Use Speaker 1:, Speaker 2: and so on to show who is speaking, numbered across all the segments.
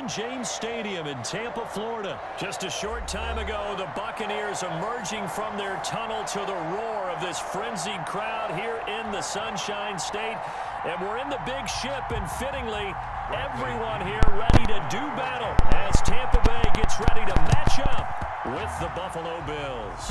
Speaker 1: Raymond James Stadium in Tampa, Florida. Just a short time ago, the Buccaneers emerging from their tunnel to the roar of this frenzied crowd here in the Sunshine State. And we're in the big ship, and fittingly, everyone here ready to do battle as Tampa Bay gets ready to match up with the Buffalo Bills.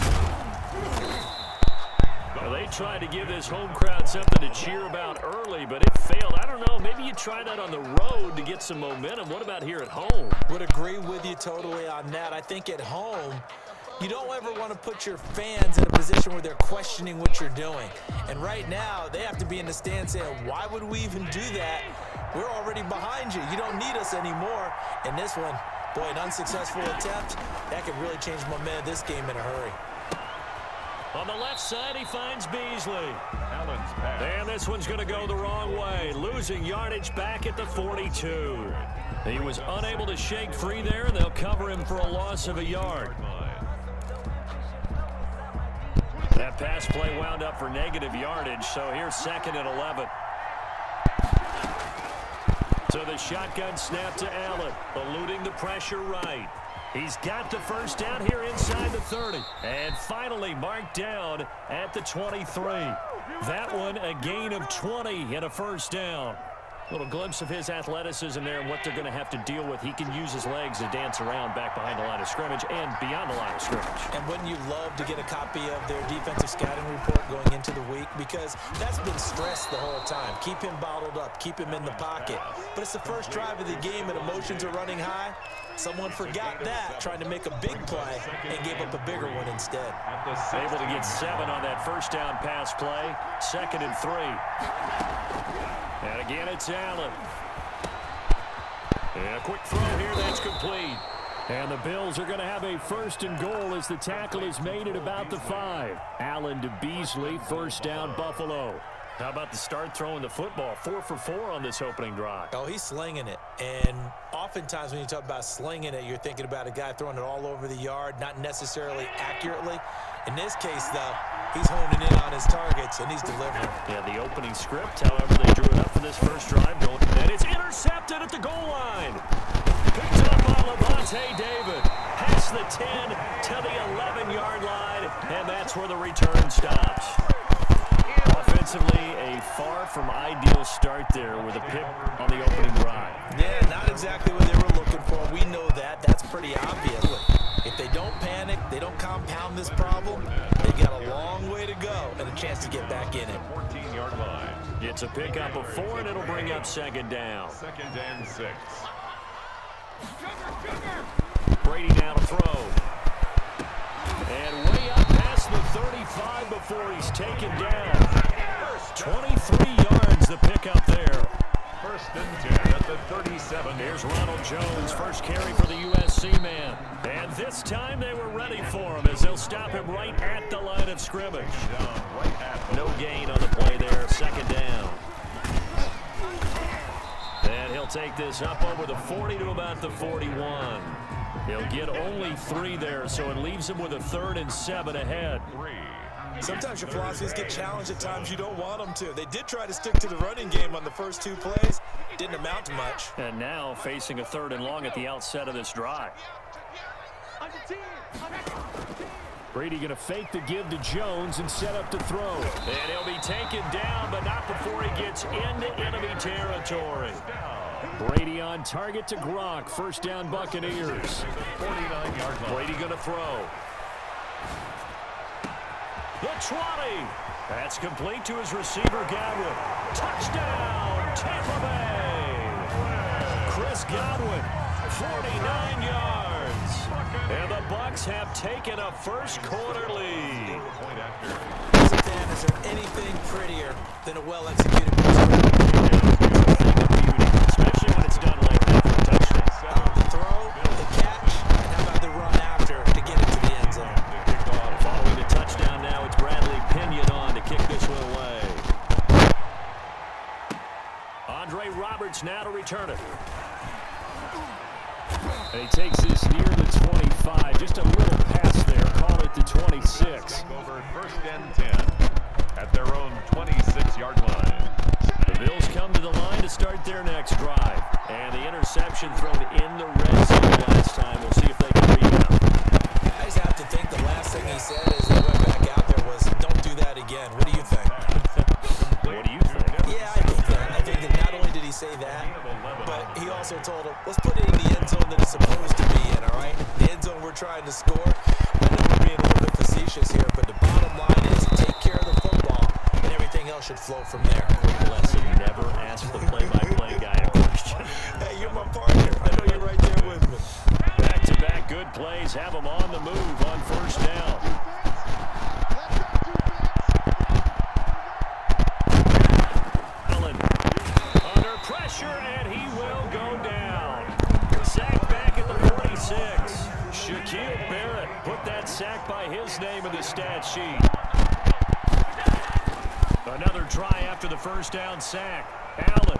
Speaker 1: Well, they tried to give this home crowd something to cheer about early, but it failed. I don't know. Maybe you try that on the road to get some momentum. What about here at home?
Speaker 2: Would agree with you totally on that. I think at home, you don't ever want to put your fans in a position where they're questioning what you're doing. And right now, they have to be in the stand saying, why would we even do that? We're already behind you. You don't need us anymore. And this one, boy, an unsuccessful attempt, that could really change the momentum of this game in a hurry.
Speaker 1: On the left side, he finds Beasley. And this one's going to go the wrong way, losing yardage back at the 42. He was unable to shake free there, and they'll cover him for a loss of a yard. That pass play wound up for negative yardage, so here's 2nd and 11. So the shotgun snap to Allen, eluding the pressure right. He's got the first down here inside the 30. And finally marked down at the 23. That one a gain of 20 and a first down. Little glimpse of his athleticism there and what they're going to have to deal with. He can use his legs to dance around back behind the line of scrimmage and beyond the line of scrimmage. And wouldn't you love to get a copy of their defensive scouting report going into the week? Because that's been stressed the whole time. Keep him bottled up. Keep him in the pocket. But it's the first drive of the game and emotions are running high. Someone forgot that, trying to make a big play, and gave up a bigger one instead. Able to get 7 on that first down pass play. 2nd and 3. And again, it's Allen. And a quick throw here, that's complete. And the Bills are going to have a 1st and goal as the tackle is made at about the 5. Allen to Beasley, first down Buffalo. How about the start throwing the football? 4 for 4 on this opening drive. Oh, he's slinging it. And oftentimes when you talk about slinging it, you're thinking about a guy throwing it all over the yard, not necessarily accurately. In this case, though, he's honing in on his targets, and he's delivering. Yeah, the opening script, however, they drew it up for this first drive. And it's intercepted at the goal line. Picked up by Levante David. Past the 10 to the 11-yard line, and that's where the return stops. Offensively, a far from ideal start there with a pick on the opening drive. Yeah, not exactly what they were looking for. We know that. That's pretty obvious. If they don't panic, they don't compound this problem, they've got a long way to go and a chance to get back in it.
Speaker 3: 14-yard line.
Speaker 1: It's a pickup of 4, and it'll bring up 2nd down.
Speaker 3: 2nd and 6.
Speaker 1: Brady now to throw. And way up past the 35 before he's taken down. 23 yards the pickup there.
Speaker 3: 1st and 10 at the 37.
Speaker 1: Here's Ronald Jones, first carry for the USC man. And this time they were ready for him as they'll stop him right at the line of scrimmage. No gain on the play there, 2nd down. And he'll take this up over the 40 to about the 41. He'll get only 3 there, so it leaves him with a 3rd and 7 ahead.
Speaker 2: Sometimes your philosophies get challenged at times you don't want them to. They did try to stick to the running game on the first 2 plays. Didn't amount to much.
Speaker 1: And now facing a 3rd and long at the outset of this drive. Brady going to fake the give to Jones and set up to throw. And he'll be taken down, but not before he gets into enemy territory. Brady on target to Gronk. First down Buccaneers.
Speaker 3: 49-yard line.
Speaker 1: Brady going to throw. The 20. That's complete to his receiver, Godwin. Touchdown, Tampa Bay. Chris Godwin, 49 yards. And the Bucs have taken a first-quarter lead.
Speaker 2: As a fan, is there anything prettier than a well-executed pass?
Speaker 1: Especially when it's done like that for a touchdown.
Speaker 2: The throw, the catch, and how about the run after to get it to the end zone?
Speaker 1: Following the touchdown now, it's Bradley Pinion on to kick this one away. Andre Roberts now to return it. And he takes this near the 25. Just a little pass there. Call it the 26.
Speaker 3: Over 1st and 10 at their own 26-yard line.
Speaker 1: The Bills come to the line to start their next drive. And the interception thrown in the red zone last time. We'll see if they can rebound.
Speaker 2: I just have to think the last thing he said as he went back out there was, don't do that again. What do you think?
Speaker 1: What do you think?
Speaker 2: Yeah, I think that. I think that not only did he say that, but he also told him, let's put it in the end zone that it's supposed to be in, all right? The end zone we're trying to score. I know we're being a little bit facetious here, but the bottom line is take care of the football, and everything else should flow from there.
Speaker 1: Lesson, never ask the play-by-play guy a question.
Speaker 2: Hey, you're my partner. I know you're right there with me.
Speaker 1: Back-to-back good plays have them on the move on first down. Allen under pressure, and he will go down. Sack back at the 46. Shaquille Barrett put that sack by his name in the stat sheet. Another try after the first down sack. Allen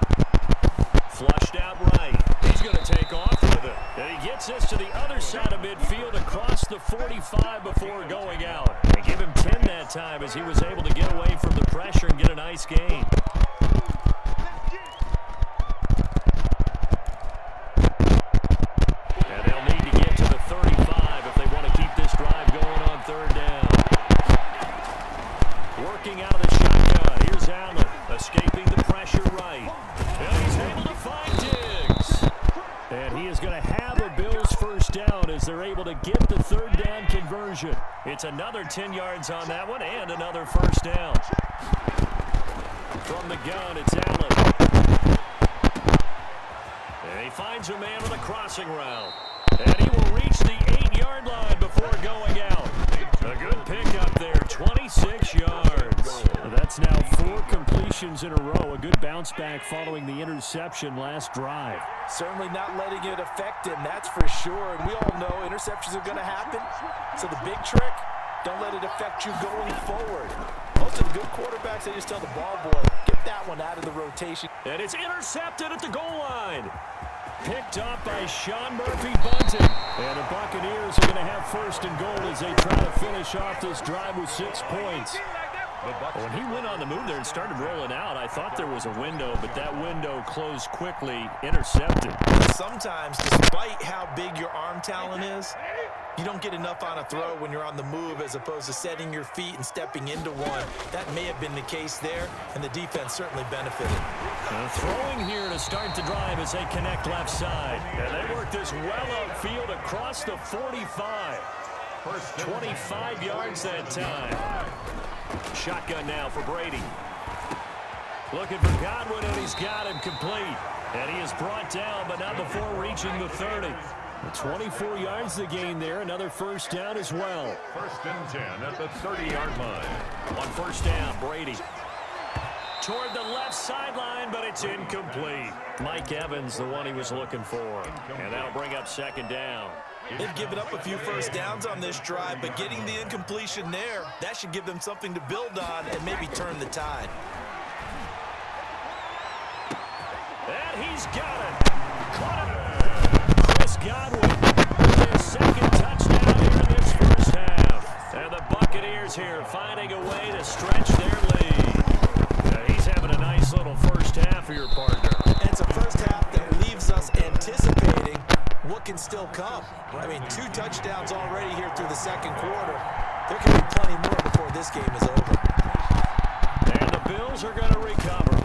Speaker 1: flushed out right. He's going to take off with it. And he gets this to the other side of midfield across the 45 before going out. And give him 10 that time as he was able to get away from the pressure and get a nice gain. And they'll need to get to the 35 if they want to keep this drive going on third down. Working out of the shotgun. Here's Allen escaping the pressure right. And he's able to find Diggs. And he is going to have a Bills first down as they're able to get the third down conversion. It's another 10 yards on that one and another first down. From the gun, it's Allen. And he finds a man on the crossing route. And he will reach the 8-yard line before going out. A good pickup there, 26 yards. That's now 4 completions in a row. A good bounce back following the interception last drive.
Speaker 2: Certainly not letting it affect him, that's for sure. And we all know interceptions are going to happen. So the big trick, don't let it affect you going forward. Most of the good quarterbacks, they just tell the ball boy, get that one out of the rotation.
Speaker 1: And it's intercepted at the goal line. Picked up by Sean Murphy-Bunting. And the Buccaneers are going to have first and goal as they try to finish off this drive with 6 points. When he went on the move there and started rolling out, I thought there was a window, but that window closed quickly, intercepted.
Speaker 2: Sometimes, despite how big your arm talent is, you don't get enough on a throw when you're on the move as opposed to setting your feet and stepping into one. That may have been the case there, and the defense certainly benefited.
Speaker 1: Throwing here to start the drive as they connect left side. And they work this well upfield across the 45. 25 yards that time. Shotgun now for Brady. Looking for Godwin, and he's got him complete. And he is brought down, but not before reaching the 30. 24 yards to gain there. Another first down as well.
Speaker 3: First and 10 at the 30-yard line.
Speaker 1: On first down, Brady. Toward the left sideline, but it's incomplete. Mike Evans, the one he was looking for. And that'll bring up second down.
Speaker 2: They've given up a few first downs on this drive, but getting the incompletion there, that should give them something to build on and maybe turn the tide.
Speaker 1: And he's got it. Caught it. Chris Godwin with his second touchdown here in this first half. And the Buccaneers here finding a way to stretch their lead. Now he's having a nice little first half for your partner.
Speaker 2: And it's a first half that leaves us anticipating what can still come. I mean, 2 touchdowns already here through the second quarter. There can be plenty more before this game is over.
Speaker 1: And the Bills are going to recover.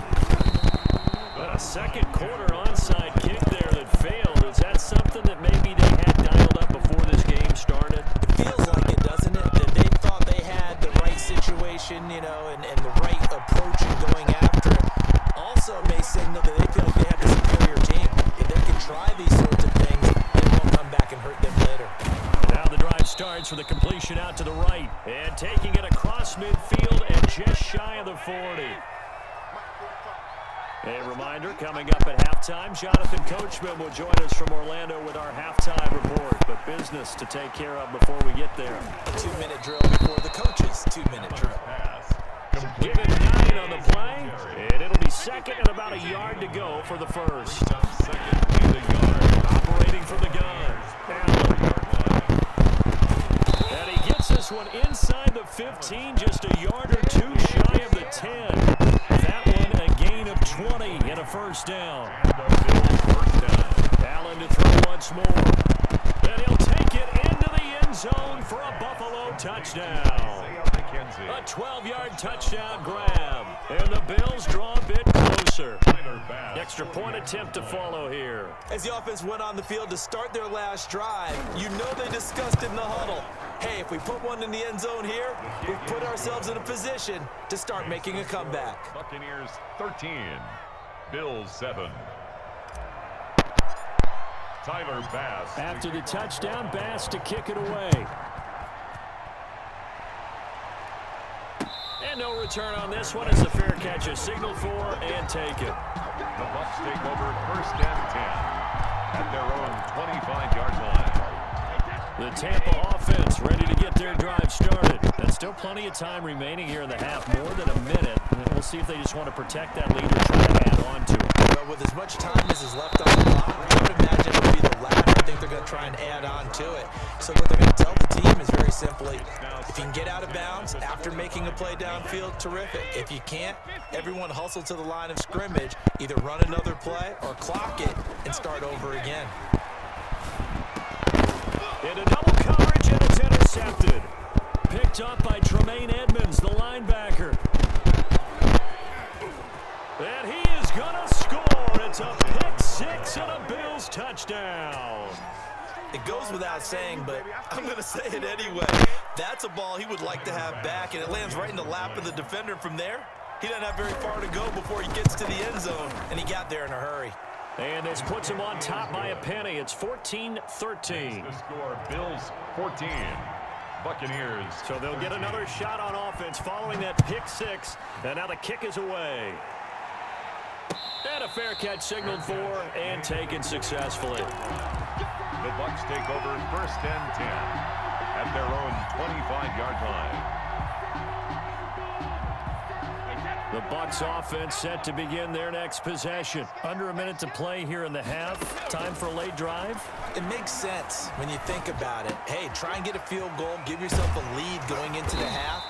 Speaker 1: But a second quarter onside kick there that failed. Is that something that maybe they had dialed up before this game started?
Speaker 2: It feels like it, doesn't it? That they thought they had the right situation, you know, and the right approach in going after it. Also may signal that they feel like they have the superior team. If they can try these sorts of things, it won't come back and hurt them later.
Speaker 1: Now the drive starts with a completion out to the right. And taking it across midfield and just shy of the 40. A reminder, coming up at halftime, Jonathan Coachman will join us from Orlando with our halftime report. But business to take care of before we get there.
Speaker 2: A 2-minute drill before the coaches' 2-minute drill.
Speaker 1: Give it 9 on the play, and it'll be second and about a yard to go for the first. Operating from the gun. And he gets this one inside the 15, just a yard or 2 shy of the 10. That one a gain of 20 and a first down. more. And he'll take it into the end zone for a Buffalo touchdown. A 12-yard touchdown grab. And the Bills draw a bit closer. Extra point attempt to follow here.
Speaker 2: As the offense went on the field to start their last drive, you know they discussed in the huddle, hey, if we put one in the end zone here, we've put ourselves in a position to start making a comeback.
Speaker 3: Buccaneers 13, Bills 7. Tyler Bass.
Speaker 1: After the touchdown, Bass to kick it away. And no return on this one as the fair catch is signaled for and taken.
Speaker 3: The Bucs take over 1st and 10 at their own 25-yard line.
Speaker 1: The Tampa offense ready to get their drive started. There's still plenty of time remaining here in the half, more than a minute. And we'll see if they just want to protect that lead or try to add on to it.
Speaker 2: But with as much time as is left on the clock, I would imagine it would be the latter. I think they're going to try and add on to it. So what they're going to tell the team is very simply, if you can get out of bounds after making a play downfield, terrific. If you can't, everyone hustle to the line of scrimmage, either run another play or clock it and start over again.
Speaker 1: Into double coverage, and it's intercepted. Picked up by Tremaine Edmonds, the linebacker. And he is going to score. It's a pick six and a Bills touchdown.
Speaker 2: It goes without saying, but I'm going to say it anyway. That's a ball he would like to have back, and it lands right in the lap of the defender. From there, he doesn't have very far to go before he gets to the end zone, and he got there in a hurry.
Speaker 1: And this puts him on top by a penny. It's 14-13.
Speaker 3: The score, Bills 14, Buccaneers.
Speaker 1: So they'll get another shot on offense following that pick six. And now the kick is away. And a fair catch signaled for and taken successfully.
Speaker 3: The Bucs take over 1st and 10 at their own 25-yard line.
Speaker 1: The Bucs offense set to begin their next possession. Under a minute to play here in the half. Time for a late drive.
Speaker 2: It makes sense when you think about it. Hey, try and get a field goal. Give yourself a lead going into the half.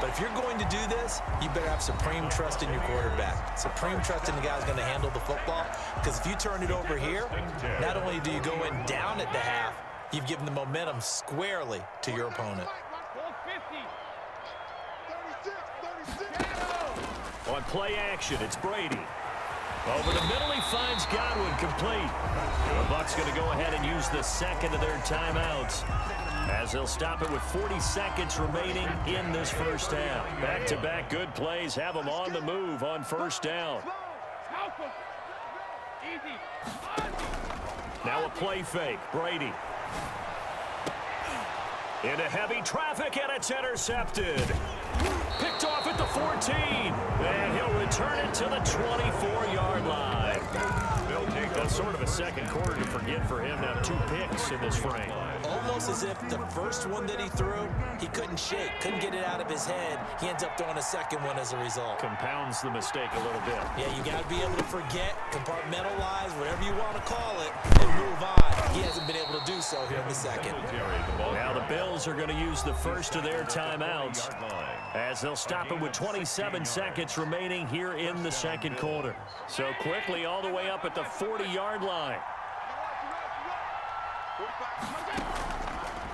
Speaker 2: But if you're going to do this, you better have supreme trust in your quarterback. Supreme trust in the guy who's going to handle the football. Because if you turn it over here, not only do you go in down at the half, you've given the momentum squarely to your opponent.
Speaker 1: On play action, it's Brady. Over the middle, he finds Godwin complete. The Bucs going to go ahead and use the second of their timeouts as they'll stop it with 40 seconds remaining in this first half. Back-to-back good plays have them on the move on first down. Now a play fake. Brady. Into heavy traffic, and it's intercepted. Picked off at the 14. And he'll return it to the 24-yard line. That's sort of a second quarter to forget for him. Now 2 picks in this frame.
Speaker 2: Almost as if the first one that he threw, he couldn't shake, couldn't get it out of his head. He ends up throwing a second one as a result.
Speaker 1: Compounds the mistake a little bit.
Speaker 2: Yeah, you got to be able to forget, compartmentalize, whatever you want to call it, and move on. He hasn't been able to do so here in the second.
Speaker 1: Now the Bills are going to use the first of their timeouts as they'll stop it with 27 seconds remaining here in the second quarter. So quickly all the way up at the 40-yard line.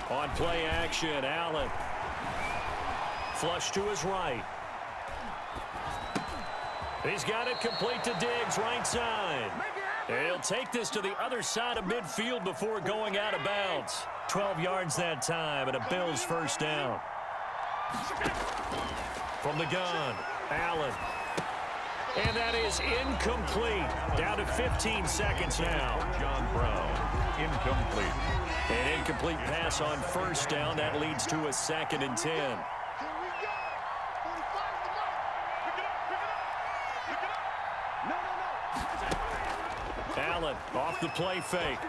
Speaker 1: On play action, Allen. Flush to his right. He's got it complete to Diggs, right side. And he'll take this to the other side of midfield before going out of bounds. 12 yards that time and a Bills first down. From the gun, Allen. And that is incomplete. Down to 15 seconds now.
Speaker 3: John Brown, incomplete.
Speaker 1: An incomplete pass on first down. That leads to a 2nd and 10. Allen off the play fake.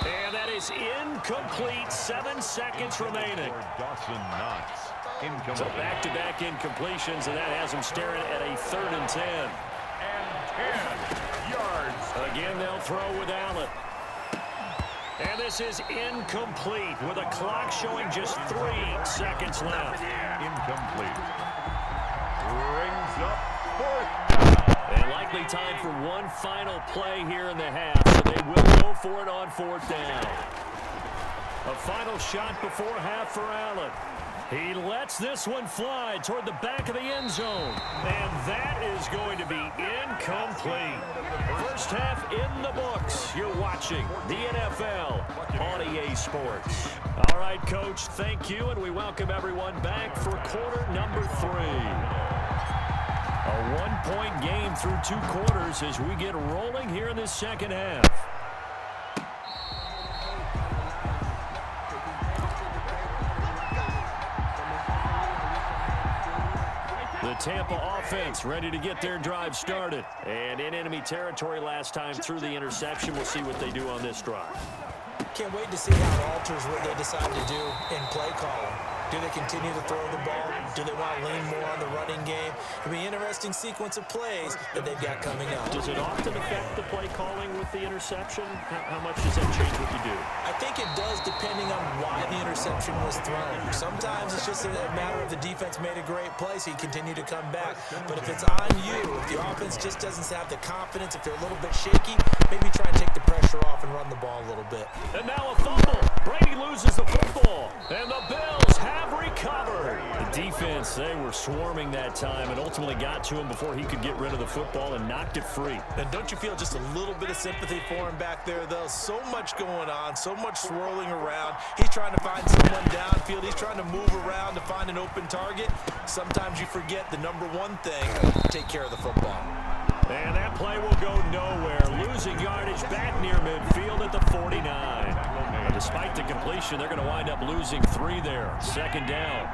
Speaker 1: And that is incomplete. 7 seconds remaining.
Speaker 3: Dawson Knox, incomplete.
Speaker 1: So back-to-back incompletions, and that has him staring at a 3rd and 10.
Speaker 3: And 10 yards.
Speaker 1: Again, they'll throw with Allen. And this is incomplete with a clock showing just 3 seconds left.
Speaker 3: Incomplete. Brings up 4th down.
Speaker 1: And like time for one final play here in the half, so they will go for it on 4th down. A final shot before half for Allen. He lets this one fly toward the back of the end zone. And that is going to be incomplete. First half in the books. You're watching the NFL on EA Sports. All right, Coach, thank you, and we welcome everyone back for quarter number 3. A one-point game through 2 quarters as we get rolling here in this second half. The Tampa offense ready to get their drive started. And in enemy territory last time through the interception. We'll see what they do on this drive.
Speaker 2: Can't wait to see how it alters what they decide to do in play calling. Do they continue to throw the ball? Do they want to lean more on the running game? It'll be an interesting sequence of plays that they've got coming up.
Speaker 1: Does it often affect the play calling with the interception? How much does that change what you do?
Speaker 2: I think it does depending on why the interception was thrown. Sometimes it's just a matter of the defense made a great play, so you continue to come back. But if it's on you, if the offense just doesn't have the confidence, if they're a little bit shaky, maybe try and take the pressure off and run the ball a little bit.
Speaker 1: And now a fumble. Brady loses the football. And the Bills have recovered. The defense, they were swarming that time and ultimately got to him before he could get rid of the football and knocked it free.
Speaker 2: And don't you feel just a little bit of sympathy for him back there, though? So much going on, so much swirling around. He's trying to find someone downfield. He's trying to move around to find an open target. Sometimes you forget the number one thing, take care of the football.
Speaker 1: And that play will go nowhere. Losing yardage back near midfield at the 49. But despite the completion, they're going to wind up losing 3 there. 2nd down.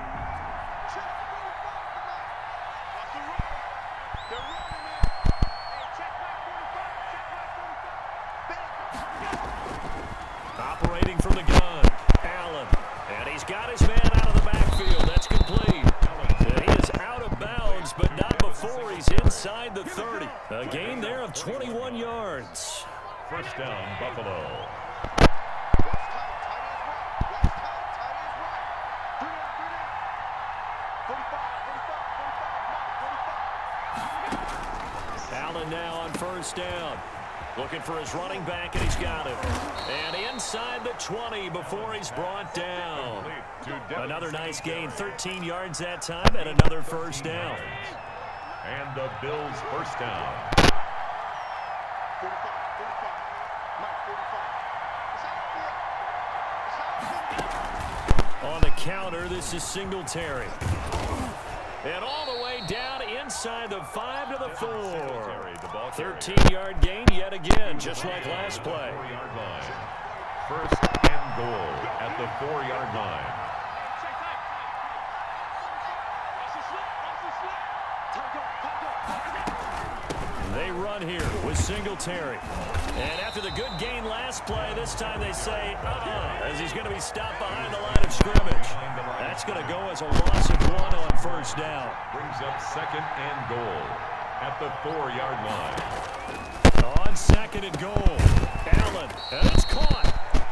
Speaker 1: Operating from the gun, Allen. And he's got his man out of the backfield. That's complete. And he is out of bounds, but not before he's inside the 30. A gain there of 21 yards.
Speaker 3: First down, Buffalo.
Speaker 1: Allen now on 1st down. Looking for his running back, and he's got him. And inside the 20 before he's brought down. Another nice gain, 13 yards that time, and another 1st down.
Speaker 3: And the Bills' first down.
Speaker 1: On the counter, this is Singletary. And all the way down inside the 5 to the 4. 13-yard gain yet again, just like last play.
Speaker 3: 4-yard line. First and goal at the 4-yard line.
Speaker 1: They run here with Singletary. And after the good gain last play, this time they say, as he's going to be stopped behind the line of scrimmage. That's going to go as a loss of 1 on 1st down.
Speaker 3: Brings up 2nd and goal at the 4-yard line.
Speaker 1: On 2nd and goal, Allen, and it's caught.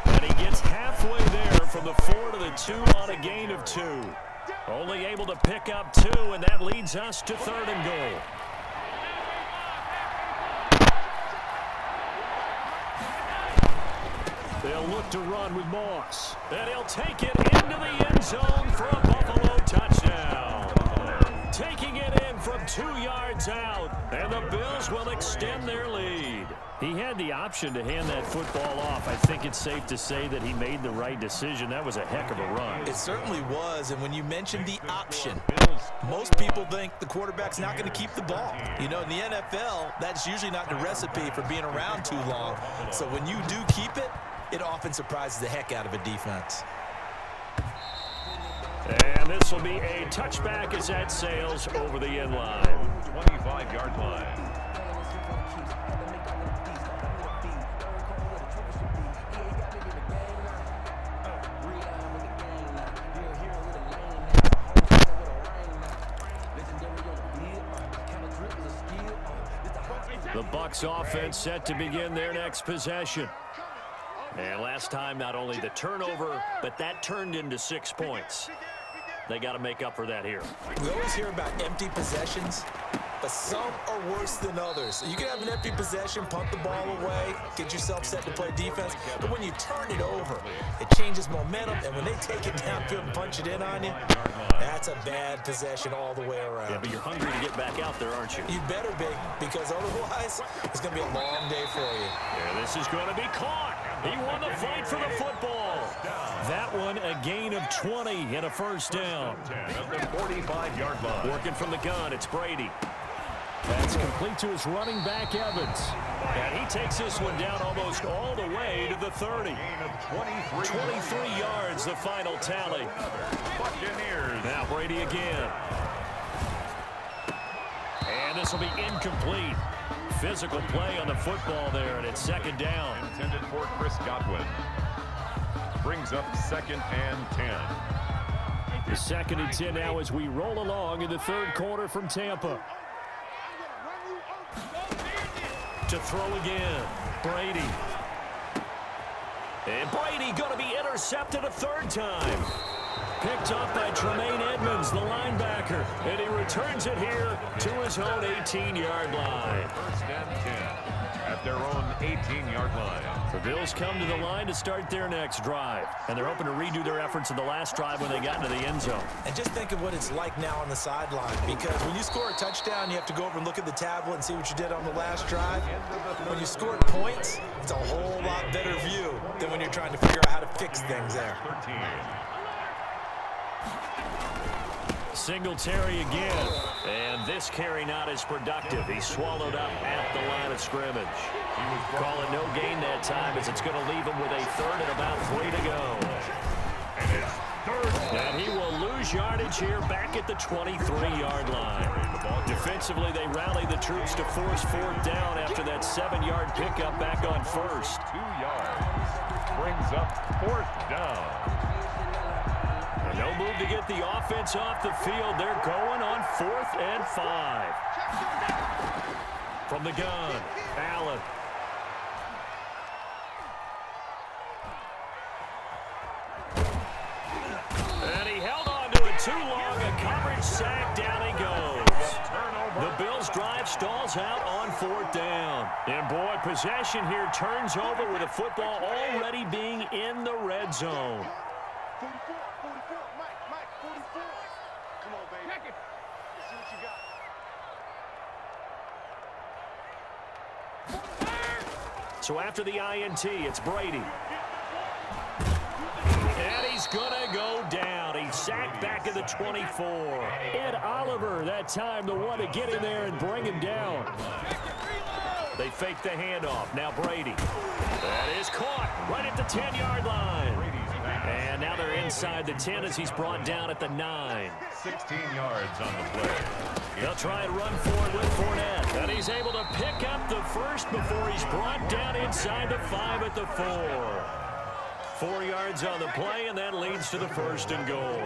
Speaker 1: And he gets halfway there from the 4 to the 2 on a gain of 2. Only able to pick up 2, and that leads us to 3rd and goal. They'll look to run with Moss. And he'll take it into the end zone for a Buffalo touchdown. Taking it in from 2 yards out. And the Bills will extend their lead. He had the option to hand that football off. I think it's safe to say that he made the right decision. That was a heck of a run.
Speaker 2: It certainly was. And when you mentioned the option, most people think the quarterback's not going to keep the ball. You know, in the NFL, that's usually not the recipe for being around too long. So when you do keep it, it often surprises the heck out of a defense.
Speaker 1: And this will be a touchback as that sails over the end line.
Speaker 3: 25-yard line.
Speaker 1: The Bucs offense set to begin their next possession. And last time, not only the turnover, but that turned into 6 points. They got to make up for that here.
Speaker 2: We always hear about empty possessions. but some are worse than others. You can have an empty possession, punt the ball away, get yourself set to play defense, but when you turn it over, it changes momentum, and when they take it downfield and punch it in on you, that's a bad possession all the way around.
Speaker 1: Yeah, but you're hungry to get back out there, aren't you?
Speaker 2: You better be, because otherwise, it's going to be a long day for you.
Speaker 1: Yeah, this is going to be caught. He won the fight for the football. That one, a gain of 20 and a first down.
Speaker 3: At the 45-yard line.
Speaker 1: Working from the gun, it's Brady. That's complete to his running back, Evans. And he takes this one down almost all the way to the 30.
Speaker 3: Gain of
Speaker 1: 23 yards, the final tally.
Speaker 3: Buccaneers.
Speaker 1: Now Brady again. And this will be incomplete. Physical play on the football there, and it's second down.
Speaker 3: Intended for Chris Godwin. Brings up 2nd and 10.
Speaker 1: The 2nd and 10 now as we roll along in the third quarter from Tampa. To throw again, Brady. And Brady going to be intercepted a third time. Picked up by Tremaine Edmonds, the linebacker. And he returns it here to his own 18-yard line.
Speaker 3: 1st and 10 at their own 18-yard line.
Speaker 1: The Bills come to the line to start their next drive. And they're hoping to redo their efforts in the last drive when they got into the end zone.
Speaker 2: And just think of what it's like now on the sideline, because when you score a touchdown, you have to go over and look at the tablet and see what you did on the last drive. When you scored points, it's a whole lot better view than when you're trying to figure out how to fix things there.
Speaker 3: 13.
Speaker 1: Singletary again. And this carry not as productive. He's swallowed up at the line of scrimmage. Call it no gain that time as it's going to leave him with a 3rd and about 3 to go.
Speaker 3: And it's 3rd.
Speaker 1: And he will lose yardage here back at the 23-yard line. Defensively, they rally the troops to force 4th down after that 7-yard pickup back on 1st.
Speaker 3: 2 yards. Brings up 4th down.
Speaker 1: No move to get the offense off the field. They're going on 4th and 5. From the gun, Allen. And he held on to it too long. A coverage sack. Down he goes. The Bills drive stalls out on 4th down. And boy, possession here turns over with the football already being in the red zone.
Speaker 4: 44, Mike, 44. Come on, baby. Let's see what you got.
Speaker 1: So after the INT, it's Brady. And he's going to go down. He's sacked back at the 24. Ed Oliver, that time, the one to get in there and bring him down. They fake the handoff. Now Brady. That is caught right at the 10-yard line. And now they're inside the 10 as he's brought down at the 9.
Speaker 3: 16 yards on the play.
Speaker 1: They'll try and run forward with Fournette. And he's able to pick up the first before he's brought down inside the 5 at the 4. 4 yards on the play, and that leads to the 1st and goal.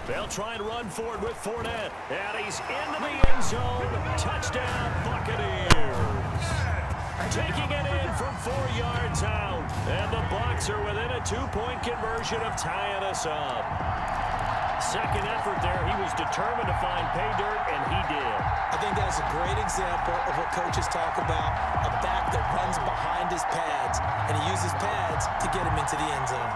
Speaker 1: They'll try and run forward with Fournette. And he's into the end zone. Touchdown, Buccaneers. Taking it in from 4 yards out. And the Bucs are within a 2-point conversion of tying us up. Second effort there. He was determined to find pay dirt, and he did.
Speaker 2: I think that's a great example of what coaches talk about, a back that runs behind his pads, and he uses pads to get him into the end zone.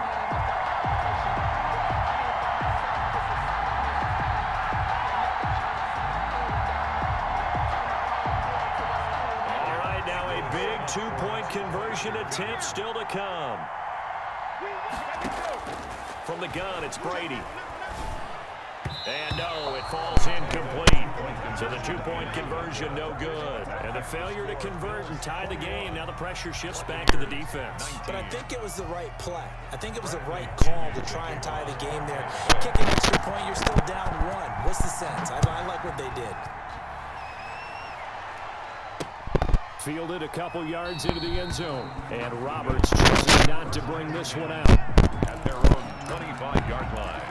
Speaker 1: All right, now a big 2-point conversion attempt still to come. From the gun, it's Brady. And no, it falls incomplete. So the 2-point conversion, no good. And the failure to convert and tie the game. Now the pressure shifts back to the defense.
Speaker 2: But I think it was the right play. I think it was the right call to try and tie the game there. Kick an extra point, you're still down 1. What's the sense? I like what they did.
Speaker 1: Fielded a couple yards into the end zone. And Roberts choosing not to bring this one out.
Speaker 3: At their own 25-yard line.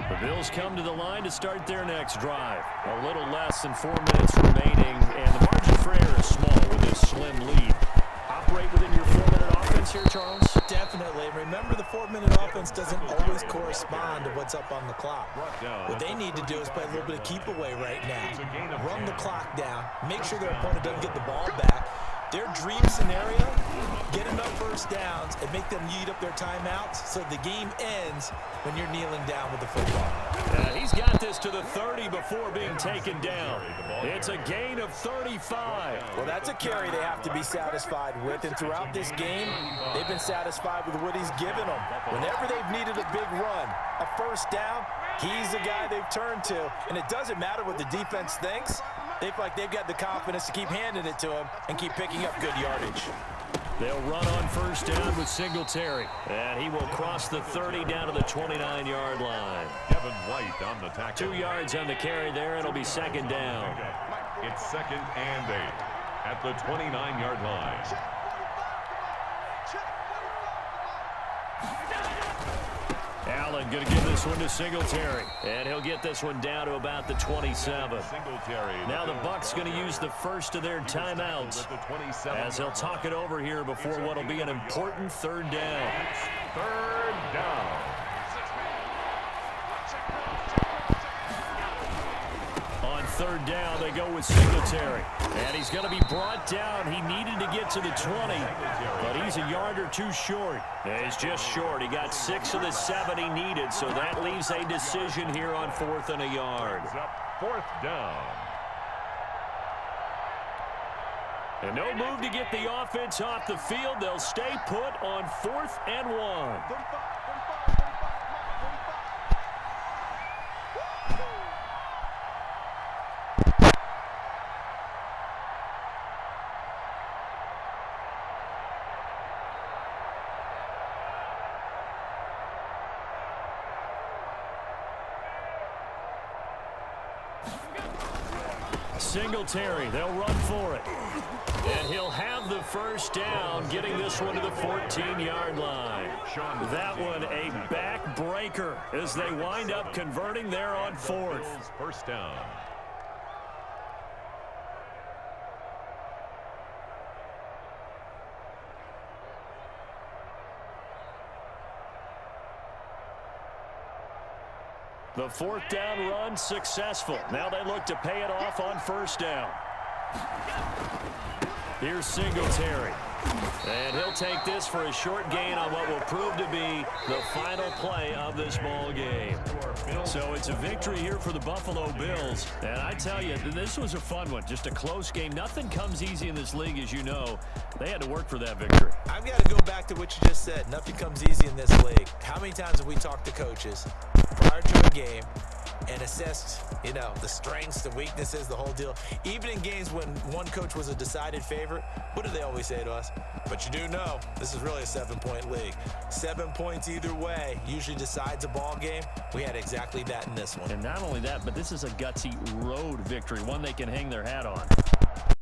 Speaker 1: The Bills come to the line to start their next drive. A little less than 4 minutes remaining, and the margin for error is small with this slim lead. Operate within your 4-minute offense. difference here, Charles?
Speaker 2: Definitely. Remember, the 4-minute offense doesn't always correspond to what's up on the clock. What they need to do is play a little bit of keep away right now. Run the clock down. Make sure their opponent doesn't get the ball back. Their dream scenario, get enough first downs and make them eat up their timeouts so the game ends when you're kneeling down with the football.
Speaker 1: He's got this to the 30 before being taken down. It's a gain of 35.
Speaker 2: Well, that's a carry they have to be satisfied with, and throughout this game, they've been satisfied with what he's given them. Whenever they've needed a big run, a first down, he's the guy they've turned to, and it doesn't matter what the defense thinks. They feel like they've got the confidence to keep handing it to him and keep picking up good yardage.
Speaker 1: They'll run on first down with Singletary. And he will cross the 30 down to the 29-yard line.
Speaker 3: Kevin White on the tackle.
Speaker 1: 2 yards on the carry there. It'll be second down.
Speaker 3: It's 2nd and 8 at the 29-yard line.
Speaker 1: Allen going to give this one to Singletary. And he'll get this one down to about the 27. Now the Bucs going to use the first of their timeouts as they'll talk it over here before what will be an important third down.
Speaker 3: Third down.
Speaker 1: On third down, they go with Singletary. And he's going to be brought down. He needed to get to the 20, but he's a yard or two short. He's just short. He got 6 of the 7 he needed, so that leaves a decision here on 4th and a yard.
Speaker 3: 4th down.
Speaker 1: And no move to get the offense off the field. They'll stay put on 4th and 1. Singletary, they'll run for it. And he'll have the first down, getting this one to the 14-yard line. That one a backbreaker as they wind up converting there on 4th.
Speaker 3: First down.
Speaker 1: The 4th down run successful. Now they look to pay it off on first down. Here's Singletary. And he'll take this for a short gain on what will prove to be the final play of this ball game. So it's a victory here for the Buffalo Bills. And I tell you, this was a fun one. Just a close game. Nothing comes easy in this league, as you know. They had to work for that victory.
Speaker 2: I've got to go back to what you just said. Nothing comes easy in this league. How many times have we talked to coaches prior to a game and assessed, the strengths, the weaknesses, the whole deal? Even in games when one coach was a decided favorite, what do they always say to us? But you do know, this is really a 7-point league. 7 points either way usually decides a ball game. We had exactly that in this one.
Speaker 1: And not only that, but this is a gutsy road victory, one they can hang their hat on.